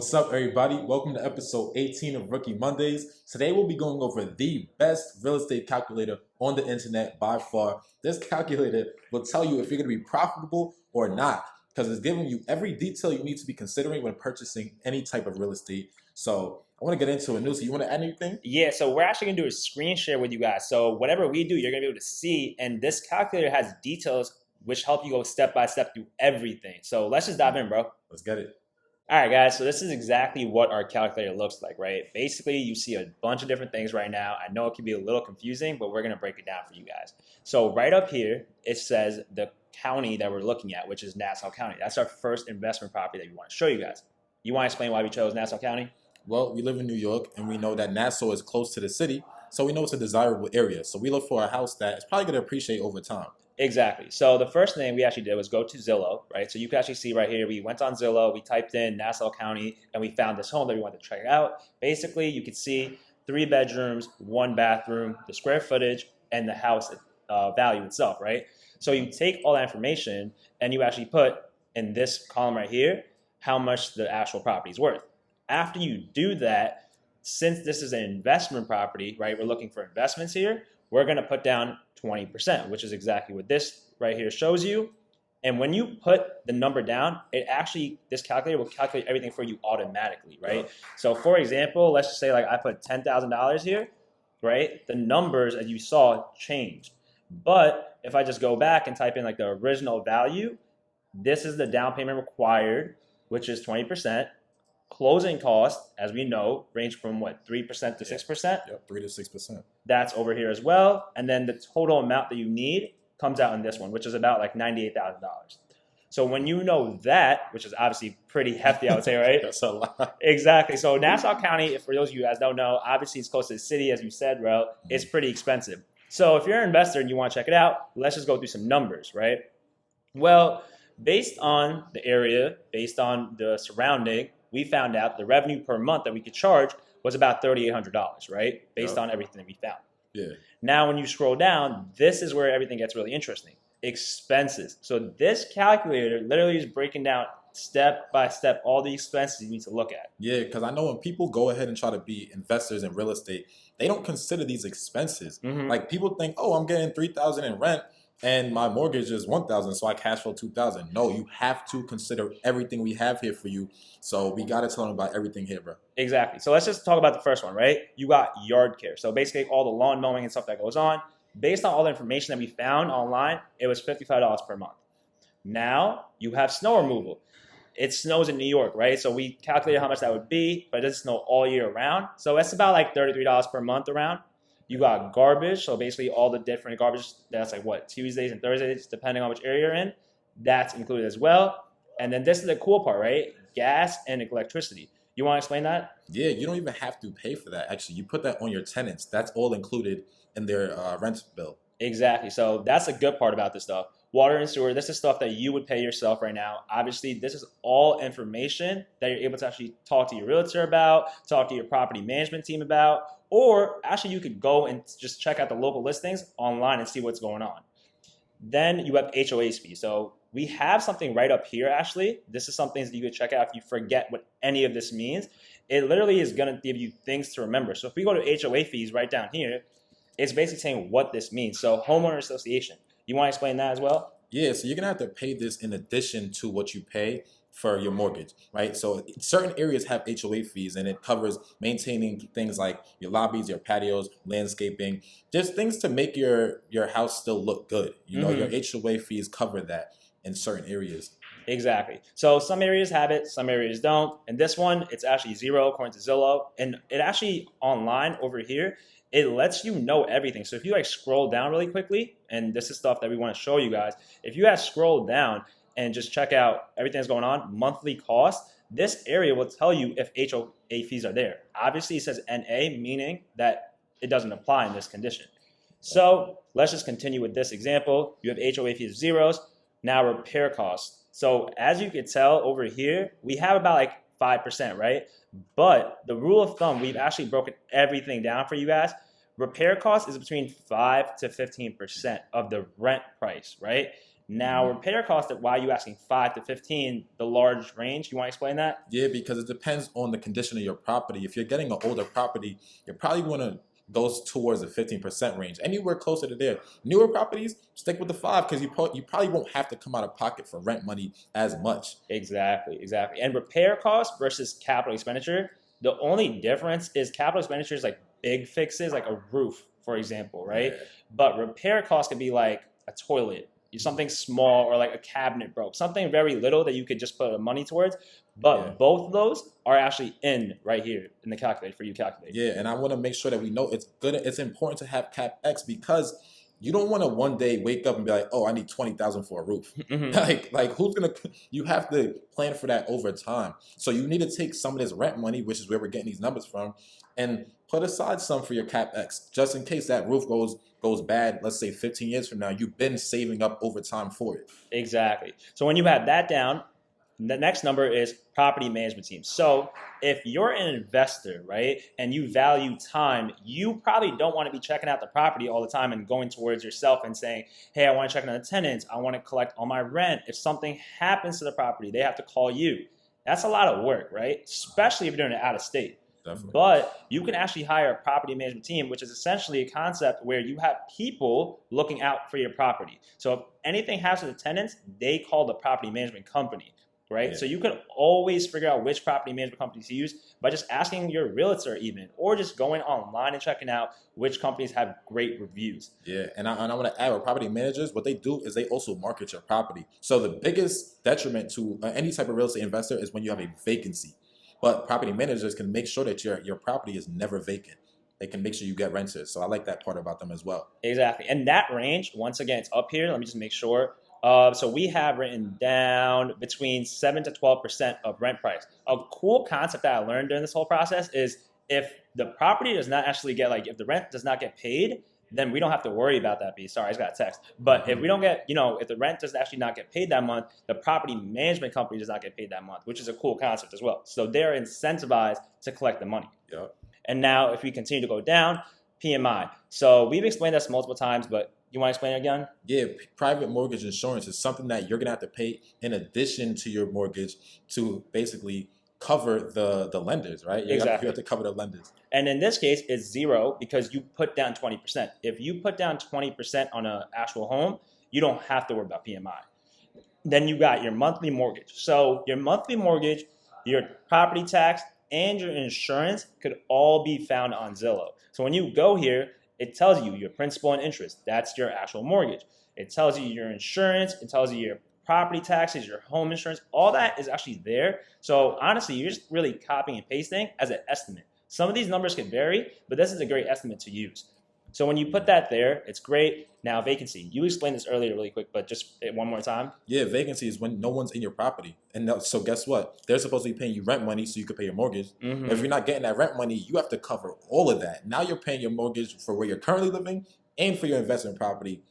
What's up, everybody? Welcome to episode 18 of Rookie Mondays. Today, we'll be going over the best real estate calculator on the internet by far. This calculator will tell you if you're going to be profitable or not, because it's giving you every detail you need to be considering when purchasing any type of real estate. So, I want to get into it. Nusi, you want to add anything? Yeah, so we're actually going to do a screen share with you guys. So, whatever we do, you're going to be able to see. And this calculator has details which help you go step by step through everything. So, let's just dive in, bro. Let's get it. All right, guys, so this is exactly what our calculator looks like, right? Basically, you see a bunch of different things right now. I know it can be a little confusing, but we're going to break it down for you guys. So right up here, it says the county that we're looking at, which is Nassau County. That's our first investment property that we want to show you guys. You want to explain why we chose Nassau County? Well, we live in New York, and we know that Nassau is close to the city, so we know it's a desirable area. So we look for a house that is probably going to appreciate over time. Exactly. So the first thing we actually did was go to Zillow, right? So you can actually see right here, we went on Zillow, we typed in Nassau County, and we found this home that we wanted to check out. Basically, you can see 3 bedrooms, 1 bathroom, the square footage, and the house value itself, right? So you take all that information and you actually put in this column right here how much the actual property is worth. After you do that, since this is an investment property, right, we're looking for investments here, we're going to put down 20%, which is exactly what this right here shows you. And when you put the number down, this calculator will calculate everything for you automatically, right? Yeah. So for example, let's just say like I put $10,000 here, right? The numbers, as you saw, changed. But if I just go back and type in like the original value, this is the down payment required, which is 20%. Closing costs, as we know, range from what, 3% to 6%? Yep, 3 to 6%. That's over here as well. And then the total amount that you need comes out in this one, which is about like $98,000. So when you know that, which is obviously pretty hefty, I would say, right? That's a lot. Exactly. So Nassau County, for those of you guys don't know, obviously it's close to the city, as you said, bro. It's pretty expensive. So if you're an investor and you want to check it out, let's just go through some numbers, right? Well, based on the area, based on the surrounding, we found out the revenue per month that we could charge was about $3,800, right? Based on everything that we found. Yeah. Now, when you scroll down, this is where everything gets really interesting. Expenses. So this calculator literally is breaking down step by step all the expenses you need to look at. Yeah, because I know when people go ahead and try to be investors in real estate, they don't consider these expenses. Like people think, oh, I'm getting $3,000 in rent and my mortgage is $1,000, so I cash flow $2,000. No, you have to consider everything we have here for you. So we got to tell them about everything here, bro. Exactly. So let's just talk about the first one, right? You got yard care. So basically all the lawn mowing and stuff that goes on. Based on all the information that we found online, it was $55 per month. Now you have snow removal. It snows in New York, right? So we calculated how much that would be, but it doesn't snow all year round. So it's about like $33 per month around. You got garbage, so basically all the different garbage, that's like what, Tuesdays and Thursdays, depending on which area you're in, that's included as well. And then this is the cool part, right? Gas and electricity. You want to explain that? Yeah, you don't even have to pay for that. Actually, you put that on your tenants. That's all included in their rent bill. Exactly. So that's the good part about this stuff. Water and sewer, this is stuff that you would pay yourself right now. Obviously, this is all information that you're able to actually talk to your realtor about, talk to your property management team about, or actually you could go and just check out the local listings online and see what's going on. Then you have HOA fees. So we have something right up here, actually. This is something that you could check out if you forget what any of this means. It literally is going to give you things to remember. So if we go to HOA fees right down here, it's basically saying what this means. So homeowner association. You want to explain that as well? Yeah, so you're going to have to pay this in addition to what you pay for your mortgage, right? So certain areas have HOA fees, and it covers maintaining things like your lobbies, your patios, landscaping, just things to make your house still look good. You know, your HOA fees cover that in certain areas. Exactly. So some areas have it, some areas don't. And this one, it's actually zero according to Zillow. And it actually online over here, it lets you know everything. So if you like scroll down really quickly, and this is stuff that we want to show you guys, if you guys scroll down and just check out everything that's going on, monthly cost, this area will tell you if HOA fees are there. Obviously, it says NA, meaning that it doesn't apply in this condition. So let's just continue with this example. You have HOA fees of zeros. Now repair costs. So as you can tell over here, we have about like 5%, right? But the rule of thumb, we've actually broken everything down for you guys. Repair cost is between 5 to 15% of the rent price, right? Now, repair cost, why are you asking 5 to 15, the large range? You want to explain that? Yeah, because it depends on the condition of your property. If you're getting an older property, you probably want to go towards the 15% range. Anywhere closer to there. Newer properties, stick with the 5 because you probably won't have to come out of pocket for rent money as much. Exactly. And repair cost versus capital expenditure, the only difference is capital expenditure is like big fixes, like a roof, for example, right? Yeah. But repair cost could be like a toilet, something small, or like a cabinet broke, something very little that you could just put money towards. But both of those are actually in right here in the calculator for you to calculate. Yeah, and I want to make sure that we know it's good. It's important to have CapEx because you don't want to one day wake up and be like, oh, I need 20,000 for a roof. Like who's gonna? You have to plan for that over time. So you need to take some of this rent money, which is where we're getting these numbers from, and put aside some for your CapEx, just in case that roof goes bad. Let's say 15 years from now, you've been saving up over time for it. Exactly. So when you have that down, the next number is property management team. So if you're an investor, right, and you value time, you probably don't want to be checking out the property all the time and going towards yourself and saying, hey, I want to check on the tenants. I want to collect all my rent. If something happens to the property, they have to call you. That's a lot of work, right? Especially if you're doing it out of state. Definitely. But you can actually hire a property management team, which is essentially a concept where you have people looking out for your property. So if anything happens to the tenants, they call the property management company. Right? Yeah. So you can always figure out which property management companies to use by just asking your realtor even, or just going online and checking out which companies have great reviews. Yeah, and I want to add with property managers, what they do is they also market your property. So the biggest detriment to any type of real estate investor is when you have a vacancy. But property managers can make sure that your property is never vacant. They can make sure you get renters. So I like that part about them as well. Exactly. And that range, once again, it's up here. Let me just make sure. So we have written down between 7 to 12% of rent price. A cool concept that I learned during this whole process is if the property does not actually get, like, if the rent does not get paid, then we don't have to worry about that. Sorry, I just got a text. But if we don't get, if the rent does actually not get paid that month, the property management company does not get paid that month, which is a cool concept as well. So they're incentivized to collect the money. Yep. And now if we continue to go down, PMI. So we've explained this multiple times, but you want to explain it again? Yeah, private mortgage insurance is something that you're going to have to pay in addition to your mortgage to basically cover the lenders, right? You have to cover the lenders. And in this case, it's 0 because you put down 20%. If you put down 20% on an actual home, you don't have to worry about PMI. Then you got your monthly mortgage. So your monthly mortgage, your property tax, and your insurance could all be found on Zillow. So when you go here, it tells you your principal and interest. That's your actual mortgage. It tells you your insurance. It tells you your property taxes, your home insurance. All that is actually there. So honestly, you're just really copying and pasting as an estimate. Some of these numbers can vary, but this is a great estimate to use. So when you put that there, it's great. Now, vacancy. You explained this earlier really quick, but just one more time. Yeah, vacancy is when no one's in your property. And so guess what? They're supposed to be paying you rent money so you can pay your mortgage. If you're not getting that rent money, you have to cover all of that. Now you're paying your mortgage for where you're currently living and for your investment property.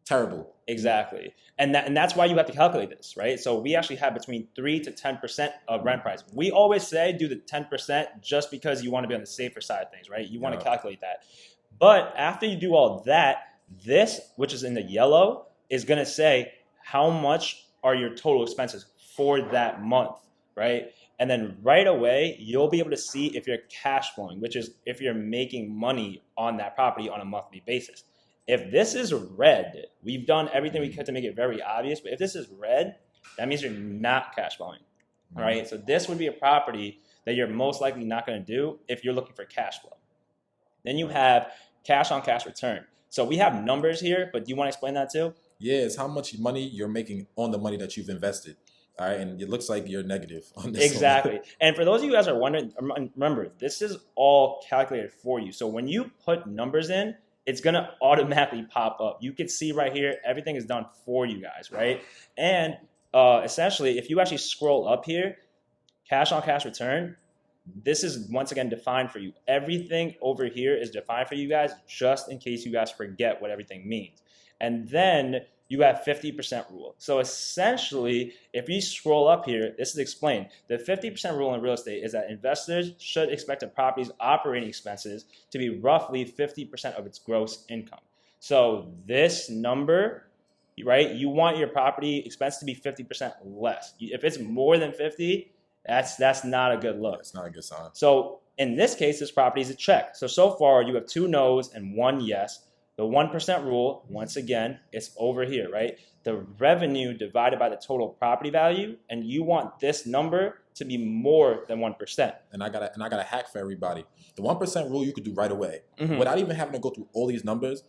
Terrible. Exactly. And that's why you have to calculate this, right? So we actually have between 3 to 10% of rent price. We always say do the 10% just because you want to be on the safer side of things, right? You want to calculate that. But after you do all that, this, which is in the yellow, is going to say how much are your total expenses for that month, right? And then right away, you'll be able to see if you're cash flowing, which is if you're making money on that property on a monthly basis. If this is red, we've done everything we could to make it very obvious, but if this is red, that means you're not cash flowing, right? So this would be a property that you're most likely not going to do if you're looking for cash flow. Then you have cash on cash return. So we have numbers here, but do you want to explain that too? Yeah, it's how much money you're making on the money that you've invested. All right, and it looks like you're negative on this. Exactly. And for those of you guys who are wondering, remember, this is all calculated for you. So when you put numbers in, it's going to automatically pop up. You can see right here, everything is done for you guys, right? And essentially, if you actually scroll up here, cash on cash return, this is once again defined for you. Everything over here is defined for you guys just in case you guys forget what everything means. And then you have 50% rule. So essentially, if you scroll up here, this is explained. The 50% rule in real estate is that investors should expect a property's operating expenses to be roughly 50% of its gross income. So this number right? You want your property expense to be 50% less. If it's more than 50, that's not a good look. It's not a good sign. So in this case, this property is a check. So far you have 2 no's and 1 yes. The 1% rule, once again, it's over here, right? The revenue divided by the total property value, and you want this number to be more than 1%. And I got a hack for everybody. The 1% rule you could do right away Mm-hmm. without even having to go through all these numbers.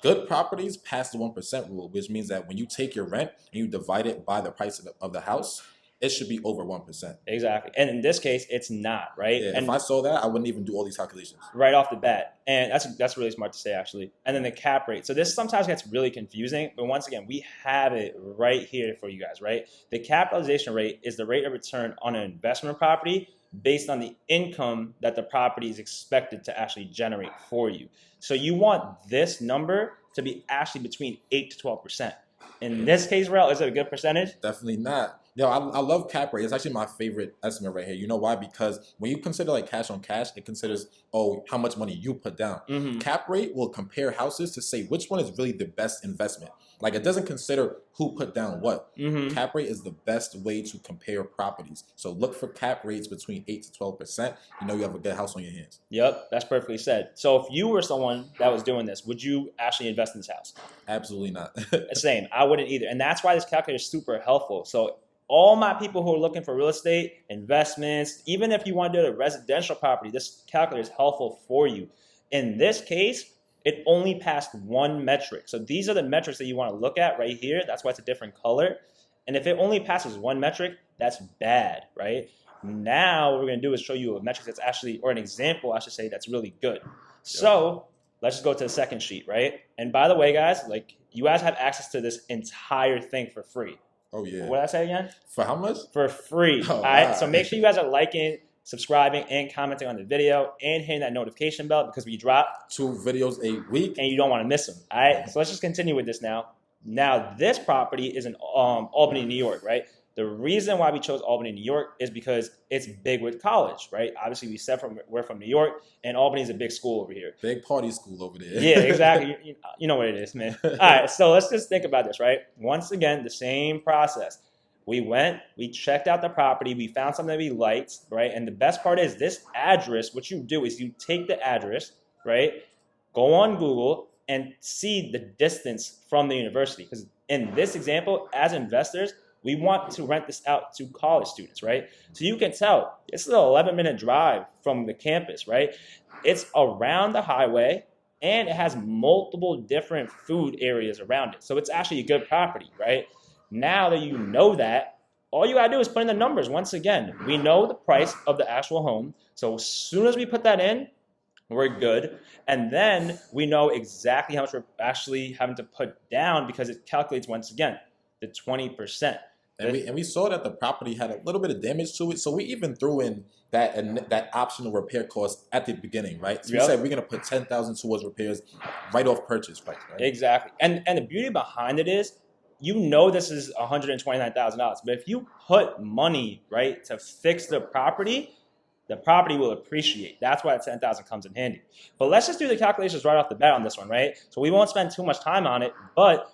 Good properties pass the 1% rule, which means that when you take your rent and you divide it by the price of the house, it should be over 1%. Exactly. And in this case, it's not, right? Yeah, and if I saw that, I wouldn't even do all these calculations. Right off the bat. And that's really smart to say, actually. And then the cap rate. So this sometimes gets really confusing, but once again, we have it right here for you guys, right? The capitalization rate is the rate of return on an investment property based on the income that the property is expected to actually generate for you. So you want this number to be actually between 8 to 12%. In this case, Rel, is it a good percentage? Definitely not. Yo, I love cap rate. It's actually my favorite estimate right here. You know why? Because when you consider like cash on cash, it considers, how much money you put down. Mm-hmm. Cap rate will compare houses to say which one is really the best investment. Like it doesn't consider who put down what. Mm-hmm. Cap rate is the best way to compare properties. So look for cap rates between 8 to 12%. You know you have a good house on your hands. Yep, that's perfectly said. So if you were someone that was doing this, would you actually invest in this house? Absolutely not. Same. I wouldn't either. And that's why this calculator is super helpful. So all my people who are looking for real estate, investments, even if you want to do a residential property, this calculator is helpful for you. In this case, it only passed 1 metric. So these are the metrics that you want to look at right here. That's why it's a different color. And if it only passes 1 metric, that's bad, right? Now what we're going to do is show you a metric that's actually, or an example, I should say, that's really good. So let's just go to the second sheet, right? And by the way, guys, like you guys have access to this entire thing for free. Oh, yeah. What did I say again? For how much? For free. Oh, all right. wow. So make sure you guys are liking, subscribing, and commenting on the video, and hitting that notification bell because we drop 2 videos a week. and you don't want to miss them. All right. So let's just continue with this now. Now this property is in Albany, New York, right? The reason why we chose Albany, New York is because it's big with college, right? Obviously, we said we're from New York, and Albany is a big school over here. Big party school over there. Yeah, exactly. You know what it is, man. All right, so let's just think about this, right? Once again, the same process. We went, we checked out the property, we found something that we liked, right? And the best part is this address, what you do is you take the address, right? Go on Google and see the distance from the university. Because in this example, as investors, we want to rent this out to college students, right? So you can tell it's an 11-minute drive from the campus, right? It's around the highway and it has multiple different food areas around it. So it's actually a good property, right? Now that you know that, all you gotta do is put in the numbers. Once again, we know the price of the actual home. So as soon as we put that in, we're good. And then we know exactly how much we're actually having to put down because it calculates, once again, the 20%. And we saw that the property had a little bit of damage to it, so we even threw in that optional repair cost at the beginning, right? So we said we're gonna put $10,000 towards repairs right off purchase price, right? Exactly. And the beauty behind it is, you know this is $129,000, but if you put money, right, to fix the property will appreciate. That's why that $10,000 comes in handy. But let's just do the calculations right off the bat on this one, right? So we won't spend too much time on it, but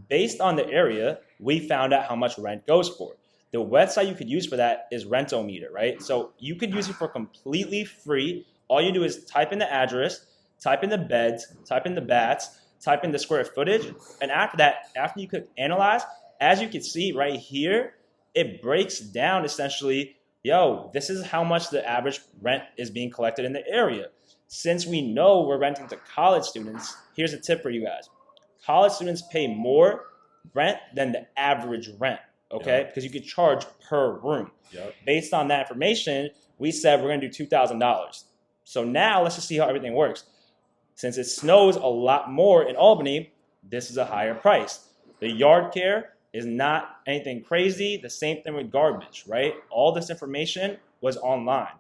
based on the area, we found out how much rent goes for. The website you could use for that is Rentometer, right? So you could use it for completely free. All you do is type in the address, type in the beds, type in the baths, type in the square footage, and after that, after you click analyze, as you can see right here, it breaks down essentially, this is how much the average rent is being collected in the area. Since we know we're renting to college students, here's a tip for you guys. College students pay more rent than the average rent, okay? Because you could charge per room. Based on that information, we said we're gonna do $2,000. So now let's just see how everything works. Since it snows a lot more in Albany, this is a higher price. The yard care is not anything crazy. The same thing with garbage, right? All this information was online.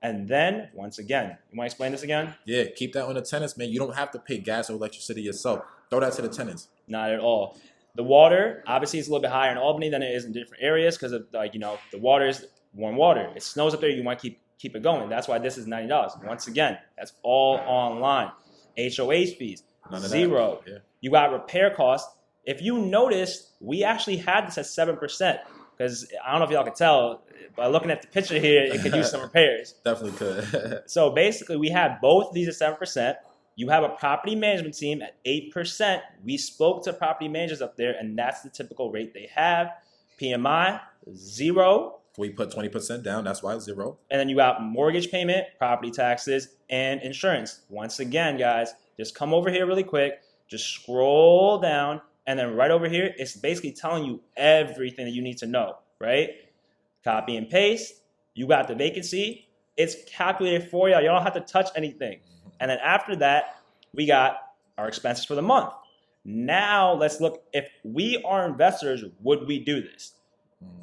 And then, once again, you want to explain this again? Yeah, keep that on the tenants, man. You don't have to pay gas or electricity yourself. Throw that to the tenants. Not at all. The water, obviously, is a little bit higher in Albany than it is in different areas because of, the water is warm water. It snows up there. You want to keep it going. That's why this is $90. Once again, that's all online. HOH fees, $0. Yeah. You got repair costs. if you notice, we actually had this at 7%. Because I don't know if y'all can tell, by looking at the picture here, it could use some repairs. Definitely could. So basically, we had both of these at 7%. You have a property management team at 8%. We spoke to property managers up there, and that's the typical rate they have. PMI, 0. We put 20% down. That's why it's 0. And then you got mortgage payment, property taxes, and insurance. Once again, guys, just come over here really quick. Just scroll down. And then right over here, it's basically telling you everything that you need to know, right? Copy and paste. You got the vacancy. It's calculated for you. You don't have to touch anything. And then after that, we got our expenses for the month. Now let's look, if we are investors, would we do this?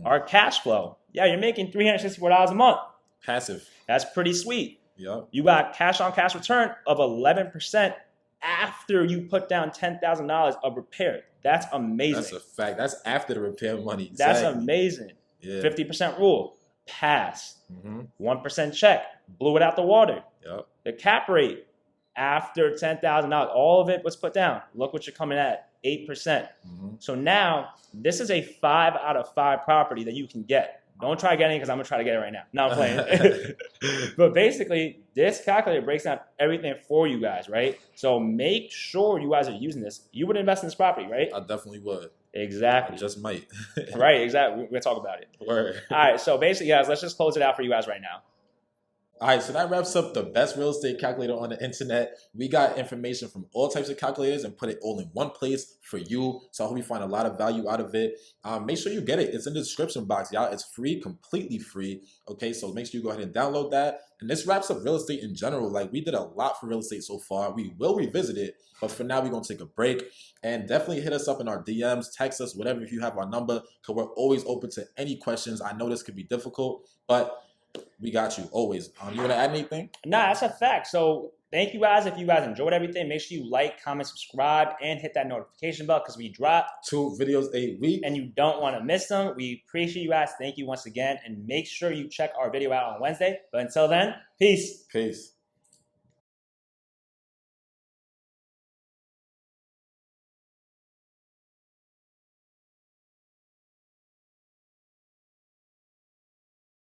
Our cash flow. Yeah, you're making $364 a month. Passive. That's pretty sweet. Yep. You got cash on cash return of 11% after you put down $10,000 of repair. That's amazing. That's a fact. That's after the repair money. Exactly. That's amazing. Yeah. 50% rule. Pass. 1% check. Blew it out the water. Yep. The cap rate after $10,000, all of it was put down. Look what you're coming at, 8%. So now this is a 5 out of 5 property that you can get. Don't try getting it because I'm going to try to get it right now. No, I'm playing. But basically, this calculator breaks down everything for you guys, right? So make sure you guys are using this. You would invest in this property, right? I definitely would. Exactly. I just might. Right, exactly. We're going to talk about it. Word. All right, so basically, guys, let's just close it out for you guys right now. All right, so that wraps up the best real estate calculator on the internet. We got information from all types of calculators and put it all in one place for you. So I hope you find a lot of value out of it. Make sure you get it. It's in the description box, y'all. It's free, completely free. Okay, so make sure you go ahead and download that. And this wraps up real estate in general. Like, we did a lot for real estate so far. We will revisit it, but for now, we're going to take a break. And definitely hit us up in our DMs, text us, whatever, if you have our number, because we're always open to any questions. I know this could be difficult, but we got you always. You want to add anything? Nah, that's a fact. So thank you guys. If you guys enjoyed everything, make sure you like, comment, subscribe, and hit that notification bell because we drop 2 videos a week. And you don't want to miss them. We appreciate you guys. Thank you once again. And make sure you check our video out on Wednesday. But until then, peace. Peace.